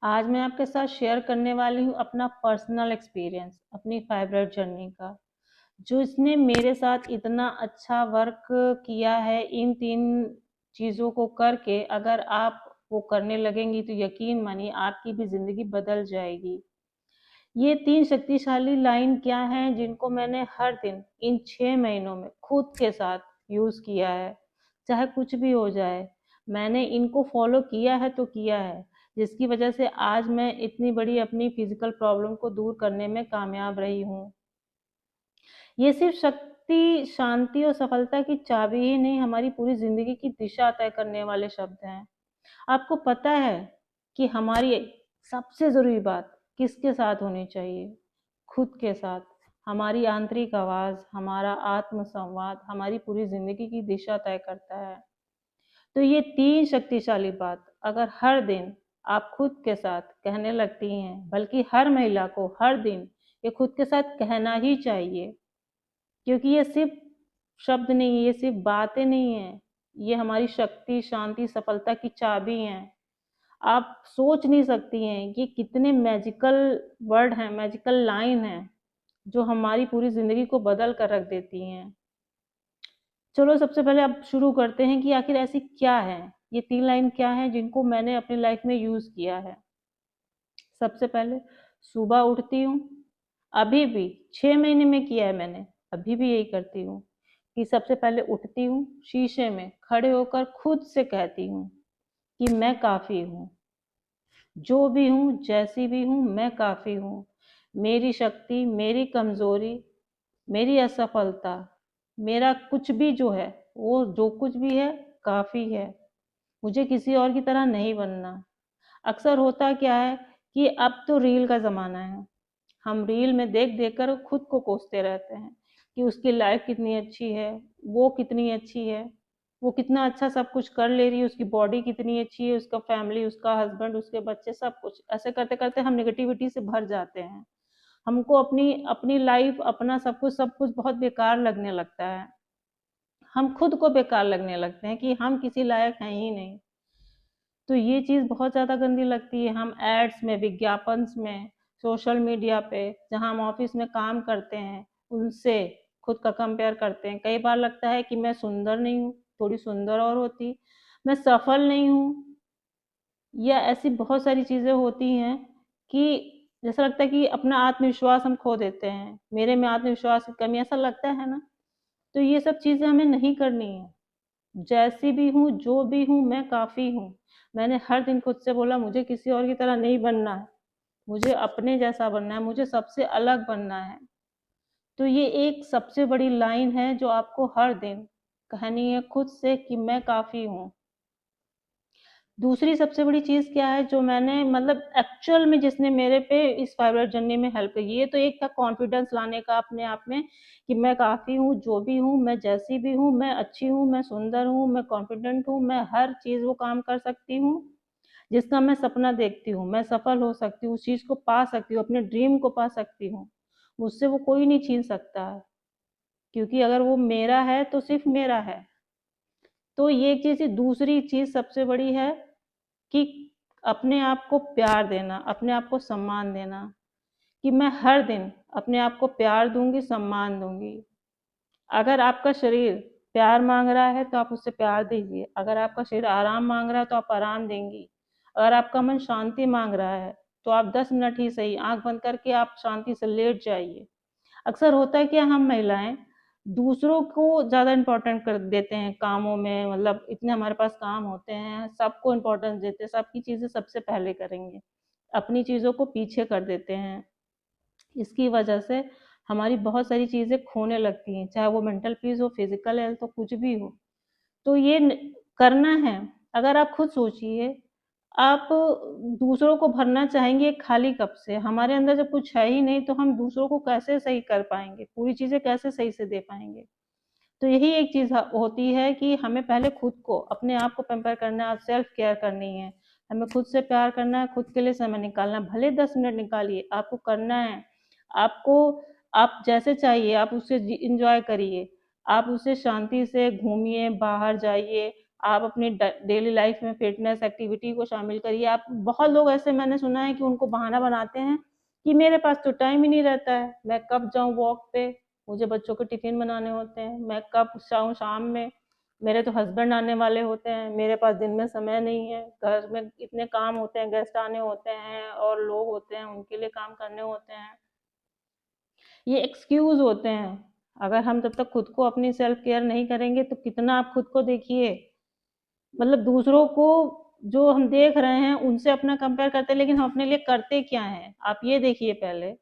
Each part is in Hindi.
आज मैं आपके साथ शेयर करने वाली हूँ अपना पर्सनल एक्सपीरियंस, अपनी फाइब्रोइड जर्नी का, जो इसने मेरे साथ इतना अच्छा वर्क किया है। इन 3 चीज़ों को करके अगर आप वो करने लगेंगी तो यकीन मानिए आपकी भी ज़िंदगी बदल जाएगी। ये 3 शक्तिशाली लाइन क्या हैं जिनको मैंने हर दिन इन 6 महीनों में खुद के साथ यूज़ किया है, चाहे कुछ भी हो जाए। मैंने इनको फॉलो किया है तो किया है, जिसकी वजह से आज मैं इतनी बड़ी अपनी फिजिकल प्रॉब्लम को दूर करने में कामयाब रही हूँ। ये सिर्फ शक्ति, शांति और सफलता की चाबी ही नहीं, हमारी पूरी ज़िंदगी की दिशा तय करने वाले शब्द हैं। आपको पता है कि हमारी सबसे ज़रूरी बात किसके साथ होनी चाहिए? खुद के साथ। हमारी आंतरिक आवाज़, हमारा आत्म-संवाद हमारी पूरी ज़िंदगी की दिशा तय करता है। तो ये 3 शक्तिशाली बात अगर हर दिन आप खुद के साथ कहने लगती हैं, बल्कि हर महिला को हर दिन ये खुद के साथ कहना ही चाहिए, क्योंकि ये सिर्फ शब्द नहीं है, ये सिर्फ बातें नहीं हैं, ये हमारी शक्ति, शांति, सफलता की चाबी हैं। आप सोच नहीं सकती हैं कि कितने मैजिकल वर्ड हैं, मैजिकल लाइन हैं, जो हमारी पूरी ज़िंदगी को बदल कर रख देती हैं। चलो सबसे पहले अब शुरू करते हैं कि आखिर ऐसी क्या है, ये 3 लाइन क्या हैं जिनको मैंने अपनी लाइफ में यूज़ किया है। सबसे पहले सुबह उठती हूँ, अभी भी 6 महीने में किया है मैंने, अभी भी यही करती हूँ कि सबसे पहले उठती हूँ, शीशे में खड़े होकर खुद से कहती हूँ कि मैं काफ़ी हूँ। जो भी हूँ, जैसी भी हूँ, मैं काफ़ी हूँ। मेरी शक्ति, मेरी कमज़ोरी, मेरी असफलता, मेरा कुछ भी जो है, वो जो कुछ भी है, काफ़ी है। मुझे किसी और की तरह नहीं बनना। अक्सर होता क्या है कि अब तो रील का ज़माना है। हम रील में देख-देख कर खुद को कोसते रहते हैं कि उसकी लाइफ़ कितनी अच्छी है, वो कितनी अच्छी है, वो कितना अच्छा सब कुछ कर ले रही है, उसकी बॉडी कितनी अच्छी है, उसका फैमिली, उसका हस्बैंड, उसके बच्चे सब कुछ। ऐसे करते-करते हम नेगेटिविटी से भर जाते हैं। हमको अपनी अपनी लाइफ़, अपना सब कुछ बहुत बेकार लगने लगता है। हम खुद को बेकार लगने लगते हैं कि हम किसी लायक हैं ही नहीं। तो ये चीज़ बहुत ज़्यादा गंदी लगती है। हम एड्स में, विज्ञापन्स में, सोशल मीडिया पे, जहाँ हम ऑफ़िस में काम करते हैं, उनसे खुद का कंपेयर करते हैं। कई बार लगता है कि मैं सुंदर नहीं हूँ, थोड़ी सुंदर और होती, मैं सफल नहीं हूँ, या ऐसी बहुत सारी चीज़ें होती हैं कि जैसा लगता है कि अपना आत्मविश्वास हम खो देते हैं। मेरे में आत्मविश्वास की कमी, ऐसा लगता है ना? तो ये सब चीज़ें हमें नहीं करनी है। जैसी भी हूँ, जो भी हूँ, मैं काफ़ी हूँ। मैंने हर दिन खुद से बोला मुझे किसी और की तरह नहीं बनना है, मुझे अपने जैसा बनना है, मुझे सबसे अलग बनना है। तो ये एक सबसे बड़ी लाइन है जो आपको हर दिन कहनी है खुद से कि मैं काफ़ी हूँ। दूसरी सबसे बड़ी चीज़ क्या है जो मैंने मतलब एक्चुअल में जिसने मेरे पे इस फाइबर जर्नी में हेल्प की, ये तो एक था कॉन्फिडेंस लाने का अपने आप में कि मैं काफ़ी हूँ, जो भी हूँ, मैं जैसी भी हूँ, मैं अच्छी हूँ, मैं सुंदर हूँ, मैं कॉन्फिडेंट हूँ, मैं हर चीज़ वो काम कर सकती हूँ, जिसका मैं सपना देखती हूँ, मैं सफल हो सकती हूँ, उस चीज़ को पा सकती हूँ, अपने ड्रीम को पा सकती हूँ। मुझसे वो कोई नहीं छीन सकता है, क्योंकि अगर वो मेरा है तो सिर्फ़ मेरा है। तो ये एक चीज़, दूसरी चीज़ सबसे बड़ी है कि अपने आप को प्यार देना, अपने आप को सम्मान देना, कि मैं हर दिन अपने आप को प्यार दूँगी, सम्मान दूँगी। अगर आपका शरीर प्यार माँग रहा है तो आप उससे प्यार दीजिए, अगर आपका शरीर आराम माँग रहा है तो आप आराम देंगी, अगर आपका मन शांति माँग रहा है तो आप 10 मिनट ही सही आँख बंद करके आप शांति से लेट जाइए। अक्सर होता है कि हम महिलाएँ दूसरों को ज़्यादा इम्पोर्टेंट कर देते हैं कामों में, मतलब इतने हमारे पास काम होते हैं, सबको इम्पोर्टेंस देते हैं, सबकी चीज़ें सबसे पहले करेंगे, अपनी चीज़ों को पीछे कर देते हैं। इसकी वजह से हमारी बहुत सारी चीज़ें खोने लगती हैं, चाहे वो मेंटल पीस हो, फिज़िकल हेल्थ हो, कुछ भी हो। तो ये करना है। अगर आप खुद सोचिए, आप दूसरों को भरना चाहेंगे एक खाली कप से, हमारे अंदर जब कुछ है ही नहीं तो हम दूसरों को कैसे सही कर पाएँगे, पूरी चीज़ें कैसे सही से दे पाएँगे। तो यही एक चीज़ होती है कि हमें पहले खुद को, अपने आप को पैम्पर करना है, सेल्फ केयर करनी है। हमें खुद से प्यार करना है, खुद के लिए समय निकालना है, भले 10 मिनट निकालिए, आपको करना है। आपको, आप जैसे चाहिए आप उससे एन्जॉय करिए। आप उससे शांति से घूमिए, बाहर जाइए, आप अपनी डेली लाइफ में फिटनेस एक्टिविटी को शामिल करिए। आप बहुत लोग ऐसे मैंने सुना है कि उनको बहाना बनाते हैं कि मेरे पास तो टाइम ही नहीं रहता है, मैं कब जाऊं वॉक पे, मुझे बच्चों के टिफिन बनाने होते हैं, मैं कब जाऊं शाम में, मेरे तो हस्बैंड आने वाले होते हैं, मेरे पास दिन में समय नहीं है, घर में इतने काम होते हैं, गेस्ट आने होते हैं और लोग होते हैं उनके लिए काम करने होते हैं। ये एक्सक्यूज होते हैं। अगर हम तब तक खुद को अपनी सेल्फ केयर नहीं करेंगे तो कितना आप खुद को देखिए, मतलब दूसरों को जो हम देख रहे हैं उनसे अपना कंपेयर करते हैं, लेकिन हम अपने लिए करते क्या है आप ये देखिए। पहले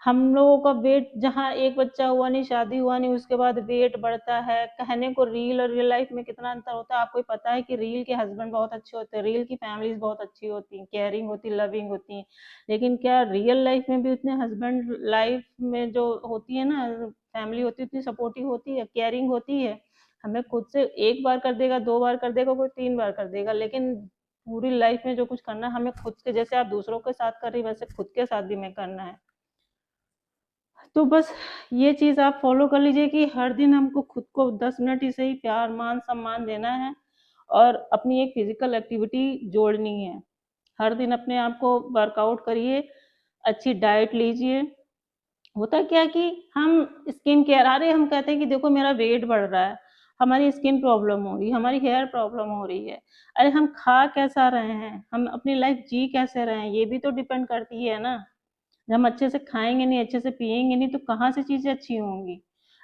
हम लोगों का वेट, जहाँ एक बच्चा हुआ नहीं, शादी हुआ नहीं, उसके बाद वेट बढ़ता है। कहने को रील और रियल लाइफ में कितना अंतर होता है आपको पता है कि रील के हस्बैंड बहुत अच्छे होते हैं, रील की फैमिलीज बहुत अच्छी होती हैं, केयरिंग होती, लविंग होती हैं, लेकिन क्या रियल लाइफ में भी उतने हस्बैंड लाइफ में जो होती है ना फैमिली होती है उतनी सपोर्टिव होती है, केयरिंग होती है? हमें खुद से एक बार कर देगा, दो बार कर देगा, कोई तीन बार कर देगा, लेकिन पूरी लाइफ में जो कुछ करना है हमें खुद के, जैसे आप दूसरों के साथ कर रही वैसे खुद के साथ भी हमें करना है। तो बस ये चीज़ आप फॉलो कर लीजिए कि हर दिन हमको खुद को 10 मिनट ही सही प्यार मान सम्मान देना है और अपनी एक फिजिकल एक्टिविटी जोड़नी है। हर दिन अपने आप को वर्कआउट करिए, अच्छी डाइट लीजिए। होता क्या कि हम स्किन केयर, अरे हम कहते हैं कि देखो मेरा वेट बढ़ रहा है, हमारी स्किन प्रॉब्लम हो रही है, हमारी हेयर प्रॉब्लम हो रही है, अरे हम खा कैसा रहे हैं, हम अपनी लाइफ जी कैसे रहे हैं, ये भी तो डिपेंड करती है ना। जब हम अच्छे से खाएंगे नहीं, अच्छे से पिएंगे नहीं, तो कहाँ से चीज़ें अच्छी होंगी?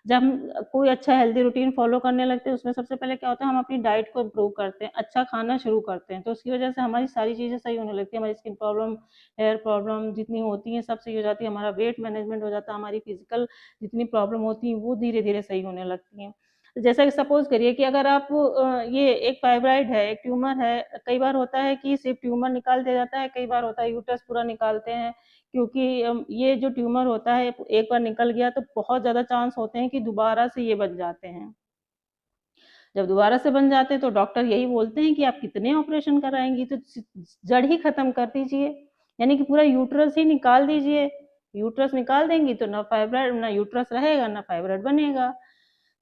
जब हम कोई अच्छा हेल्दी रूटीन फॉलो करने लगते हैं उसमें सबसे पहले क्या होता है, हम अपनी डाइट को इम्प्रूव करते हैं, अच्छा खाना शुरू करते हैं, तो उसकी वजह से हमारी सारी चीज़ें सही होने लगती है, हमारी स्किन प्रॉब्लम, हेयर प्रॉब्लम जितनी होती हैं सब सही हो जाती है, हमारा वेट मैनेजमेंट हो जाता है, हमारी फिजिकल जितनी प्रॉब्लम होती हैं वो धीरे धीरे सही होने लगती हैं। जैसा कि सपोज करिए कि अगर आप ये एक फाइब्राइड है, एक ट्यूमर है, कई बार होता है कि सिर्फ ट्यूमर निकाल दिया जाता है, कई बार होता है यूट्रस पूरा निकालते हैं, क्योंकि ये जो ट्यूमर होता है एक बार निकल गया तो बहुत ज़्यादा चांस होते हैं कि दोबारा से ये बन जाते हैं। जब दोबारा से बन जाते हैं तो डॉक्टर यही बोलते हैं कि आप कितने ऑपरेशन कराएंगी, तो जड़ ही खत्म कर दीजिए, यानी कि पूरा यूट्रस ही निकाल दीजिए। यूट्रस निकाल देंगी तो ना फाइब्राइड, ना यूट्रस रहेगा, ना फाइब्राइड बनेगा।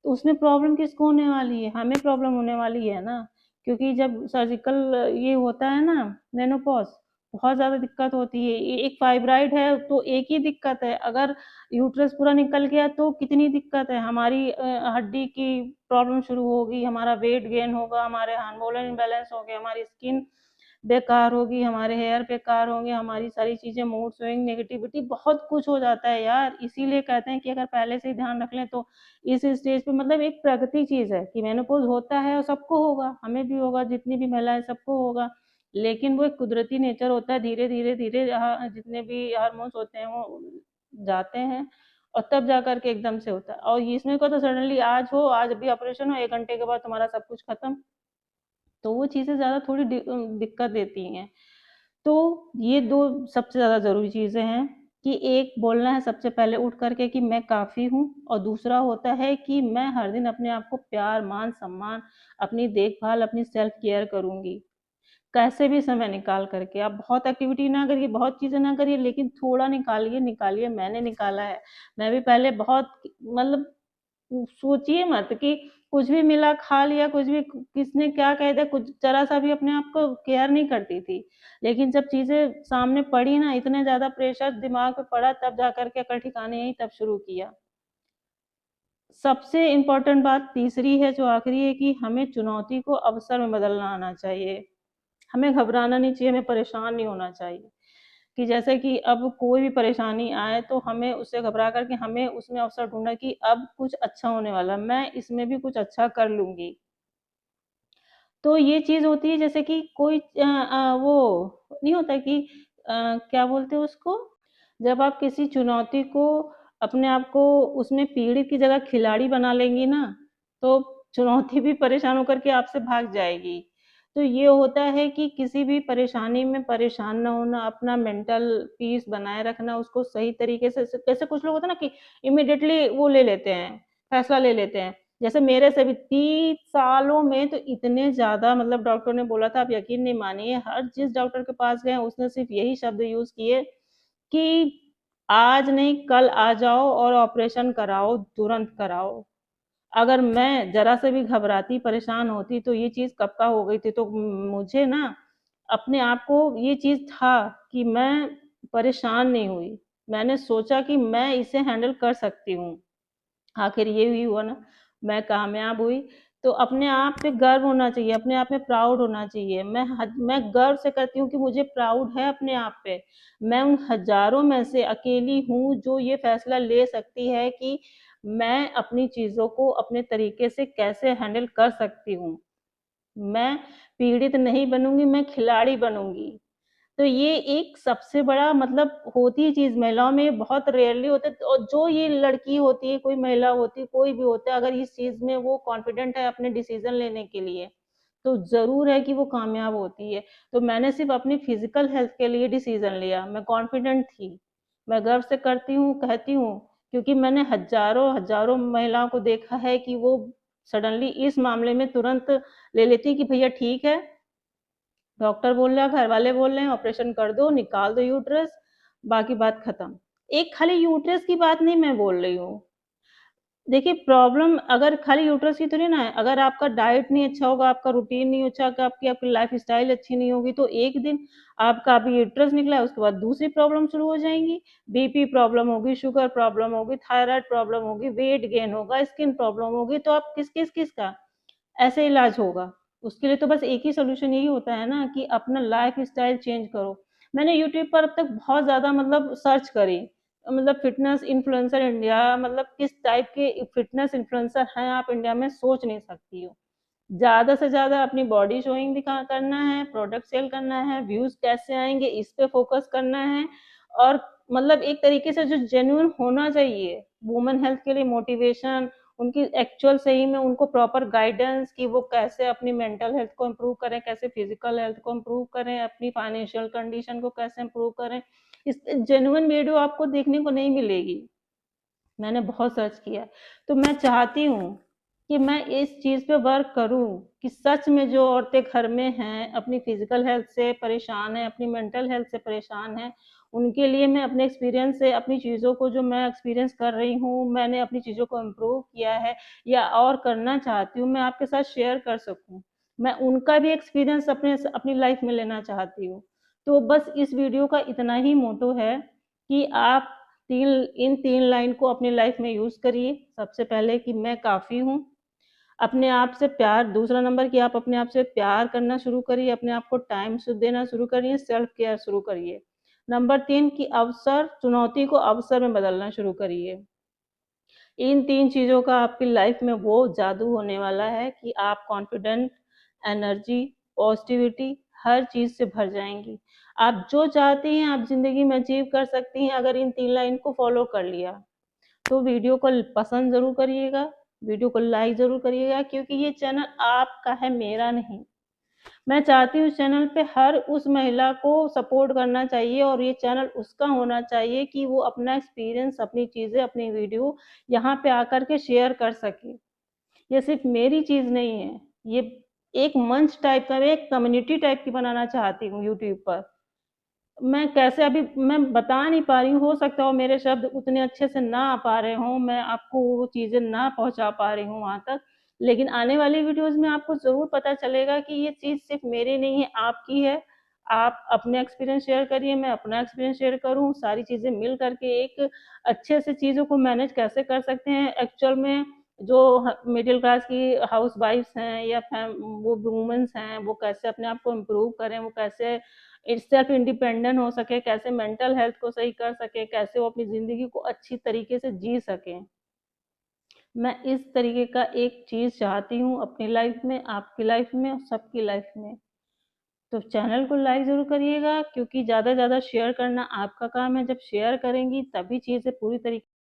तो उसमें प्रॉब्लम किसको होने वाली है? हमें प्रॉब्लम होने वाली है ना, क्योंकि जब सर्जिकल ये होता है ना मेनोपॉज, बहुत ज़्यादा दिक्कत होती है। एक फाइब्राइड है तो एक ही दिक्कत है, अगर यूट्रस पूरा निकल गया तो कितनी दिक्कत है, हमारी हड्डी की प्रॉब्लम शुरू होगी, हमारा वेट गेन होगा, हमारे हार्मोनल इम्बैलेंस होंगे, हमारी स्किन बेकार होगी, हमारे हेयर बेकार होंगे, हमारी सारी चीज़ें, मूड स्विंग, नेगेटिविटी, बहुत कुछ हो जाता है यार। इसीलिए कहते हैं कि अगर पहले से ही ध्यान रख लें तो इस स्टेज पे, मतलब एक प्राकृतिक चीज़ है कि मेनोपॉज होता है और सबको होगा, हमें भी होगा, जितनी भी महिलाएं सबको होगा, लेकिन वो एक कुदरती नेचर होता है, धीरे धीरे धीरे जितने भी हार्मोन्स होते हैं वो जाते हैं और तब जा करके एकदम से होता है। और इसमें को तो सडनली आज हो, आज अभी ऑपरेशन हो, 1 घंटे के बाद तुम्हारा सब कुछ खत्म, तो वो चीज़ें ज़्यादा थोड़ी दिक्कत देती हैं। तो ये दो सबसे ज़्यादा ज़रूरी चीज़ें हैं कि एक बोलना है सबसे पहले उठ करके कि मैं काफ़ी हूँ, और दूसरा होता है कि मैं हर दिन अपने आप को प्यार मान सम्मान, अपनी देखभाल, अपनी सेल्फ केयर करूँगी, कैसे भी समय निकाल करके। आप बहुत एक्टिविटी ना करिए, बहुत चीज़ें ना करिए, लेकिन थोड़ा निकालिए, निकालिए। मैंने निकाला है, मैं भी पहले बहुत, मतलब सोचिए मत कि कुछ भी मिला खा लिया, कुछ भी किसने क्या कह दिया, कुछ जरा सा भी अपने आप को केयर नहीं करती थी, लेकिन जब चीजें सामने पड़ी ना, इतने ज्यादा प्रेशर दिमाग पे पड़ा, तब जाकर के अकल ठिकाने आई, तब शुरू किया। सबसे इम्पोर्टेंट बात तीसरी है जो आखिरी है कि हमें चुनौती को अवसर में बदलना आना चाहिए, हमें घबराना नहीं चाहिए, हमें परेशान नहीं होना चाहिए कि जैसे कि अब कोई भी परेशानी आए तो हमें उससे घबरा करके हमें उसमें अवसर ढूंढना कि अब कुछ अच्छा होने वाला, मैं इसमें भी कुछ अच्छा कर लूंगी। तो ये चीज होती है, जैसे कि कोई वो नहीं होता कि क्या बोलते हैं उसको, जब आप किसी चुनौती को, अपने आप को उसमें पीड़ित की जगह खिलाड़ी बना लेंगी ना, तो चुनौती भी परेशान होकर के आपसे भाग जाएगी। तो ये होता है कि किसी भी परेशानी में परेशान ना होना, अपना मेंटल पीस बनाए रखना, उसको सही तरीके से, जैसे कुछ लोग होते हैं ना कि इमिडिएटली वो ले लेते हैं, फैसला ले लेते हैं। जैसे मेरे से भी 30 सालों में तो इतने ज्यादा, मतलब डॉक्टर ने बोला था, आप यकीन नहीं मानिए, हर जिस डॉक्टर के पास गए उसने सिर्फ यही शब्द यूज किए कि आज नहीं कल आ जाओ और ऑपरेशन कराओ, तुरंत कराओ। अगर मैं ज़रा से भी घबराती, परेशान होती तो ये चीज़ कब का हो गई थी। तो मुझे ना अपने आप को ये चीज़ था कि मैं परेशान नहीं हुई। मैंने सोचा कि मैं इसे हैंडल कर सकती हूँ। आखिर ये भी हुआ ना, मैं कामयाब हुई। तो अपने आप पे गर्व होना चाहिए, अपने आप में प्राउड होना चाहिए। मैं गर्व से करती हूँ कि मुझे प्राउड है अपने आप पे। मैं उन हज़ारों में से अकेली हूँ जो ये फ़ैसला ले सकती है कि मैं अपनी चीज़ों को अपने तरीके से कैसे हैंडल कर सकती हूँ। मैं पीड़ित नहीं बनूँगी, मैं खिलाड़ी बनूँगी। तो ये एक सबसे बड़ा मतलब होती है चीज़, महिलाओं में बहुत रेयरली होता है। और जो ये लड़की होती है, कोई महिला होती है, कोई भी होता है, अगर इस चीज़ में वो कॉन्फिडेंट है अपने डिसीज़न लेने के लिए, तो ज़रूर है कि वो कामयाब होती है। तो मैंने सिर्फ़ अपनी फ़िज़िकल हेल्थ के लिए डिसीज़न लिया, मैं कॉन्फिडेंट थी। मैं गर्व से करती हूँ, कहती हूँ, क्योंकि मैंने हज़ारों महिलाओं को देखा है कि वो सडनली इस मामले में तुरंत ले लेती हैं कि भैया ठीक है, डॉक्टर बोल रहा है, घर वाले बोल रहे हैं, ऑपरेशन कर दो, निकाल दो यूट्रस, बाकी बात खत्म। एक खाली यूट्रस की बात नहीं मैं बोल रही हूँ। देखिए प्रॉब्लम अगर खाली यूट्रस की तो नहीं ना है, अगर आपका डाइट नहीं अच्छा होगा, आपका रूटीन नहीं अच्छा होगा, आपकी आपकी लाइफ़स्टाइल अच्छी नहीं होगी, तो एक दिन आपका अभी यूट्रस निकला है, उसके बाद दूसरी प्रॉब्लम शुरू हो जाएँगी। बीपी प्रॉब्लम होगी, शुगर प्रॉब्लम होगी, थायरॉइड प्रॉब्लम होगी, वेट गेन होगा, स्किन प्रॉब्लम होगी, तो आप किसका ऐसे इलाज होगा। उसके लिए तो बस एक ही सॉल्यूशन यही होता है ना कि अपना लाइफ़स्टाइल चेंज करो। मैंने यूट्यूब पर अब तक बहुत ज़्यादा मतलब सर्च करी, मतलब फ़िटनेस इन्फ्लुएंसर इंडिया, मतलब किस टाइप के फ़िटनेस इन्फ्लुएंसर हैं आप इंडिया में सोच नहीं सकती हो। ज़्यादा से ज़्यादा अपनी बॉडी शोइंग दिखा करना है, प्रोडक्ट सेल करना है, व्यूज़ कैसे आएँगे इस पे फ़ोकस करना है। और मतलब एक तरीके से जो जेन्युइन होना चाहिए, वुमेन हेल्थ के लिए मोटिवेशन, उनकी एक्चुअल सही में उनको प्रॉपर गाइडेंस कि वो कैसे अपनी मेंटल हेल्थ को इम्प्रूव करें, कैसे फिजिकल हेल्थ को इम्प्रूव करें, अपनी फाइनेंशियल कंडीशन को कैसे इम्प्रूव करें। इस जेन्युइन वीडियो आपको देखने को नहीं मिलेगी। मैंने बहुत सर्च किया। तो मैं चाहती हूँ कि मैं इस चीज़ पे वर्क करूँ कि सच में जो औरतें घर में हैं, अपनी फिजिकल हेल्थ से परेशान हैं, अपनी मेंटल हेल्थ से परेशान हैं, उनके लिए मैं अपने एक्सपीरियंस से अपनी चीज़ों को जो मैं एक्सपीरियंस कर रही हूँ, मैंने अपनी चीज़ों को इम्प्रूव किया है या और करना चाहती हूँ, मैं आपके साथ शेयर कर सकूँ। मैं उनका भी एक्सपीरियंस अपनी लाइफ में लेना चाहती हूँ। तो बस इस वीडियो का इतना ही मोटो है कि आप 3 लाइन को अपनी लाइफ में यूज़ करिए। सबसे पहले कि मैं काफ़ी हूँ। अपने आप से प्यार, दूसरा नंबर कि आप अपने आप से प्यार करना शुरू करिए, अपने आप को टाइम देना शुरू करिए, सेल्फ केयर शुरू करिए। नंबर 3 कि चुनौती को अवसर में बदलना शुरू करिए। इन 3 चीज़ों का आपकी लाइफ में वो जादू होने वाला है कि आप कॉन्फिडेंट, एनर्जी, पॉजिटिविटी हर चीज़ से भर जाएँगी। आप जो चाहती हैं आप ज़िंदगी में अचीव कर सकती हैं अगर इन 3 लाइन को फ़ॉलो कर लिया। तो वीडियो को पसंद ज़रूर करिएगा, वीडियो को लाइक ज़रूर करिएगा, क्योंकि ये चैनल आपका है, मेरा नहीं। मैं चाहती हूँ इस चैनल पे हर उस महिला को सपोर्ट करना चाहिए और ये चैनल उसका होना चाहिए कि वो अपना एक्सपीरियंस, अपनी चीज़ें, अपनी वीडियो यहाँ पे आकर के शेयर कर सके। ये सिर्फ़ मेरी चीज़ नहीं है, ये एक मंच टाइप का, एक कम्युनिटी टाइप की बनाना चाहती हूँ यूट्यूब पर। मैं कैसे अभी मैं बता नहीं पा रही हूँ, हो सकता हो मेरे शब्द उतने अच्छे से ना आ पा रहे हों, मैं आपको वो चीज़ें ना पहुँचा पा रही हूँ वहाँ तक, लेकिन आने वाली वीडियोज़ में आपको ज़रूर पता चलेगा कि ये चीज़ सिर्फ़ मेरी नहीं है, आपकी है। आप अपने एक्सपीरियंस शेयर करिए, मैं अपना एक्सपीरियंस शेयर करूँ, सारी चीज़ें मिल कर के एक अच्छे से चीज़ों को मैनेज कैसे कर सकते हैं एक्चुअल में। जो मिडिल क्लास की हाउसवाइफ्स हैं या वो वुमेन्स हैं, वो कैसे अपने आप को इम्प्रूव करें, वो कैसे सेल्फ इंडिपेंडेंट हो सके, कैसे मेंटल हेल्थ को सही कर सके, कैसे वो अपनी ज़िंदगी को अच्छी तरीके से जी सकें। मैं इस तरीके का एक चीज़ चाहती हूँ अपनी लाइफ में, आपकी लाइफ में और सबकी लाइफ में। तो चैनल को लाइक ज़रूर करिएगा, क्योंकि ज़्यादा से ज़्यादा शेयर करना आपका काम है। जब शेयर करेंगी तभी चीज़ें पूरी तरीके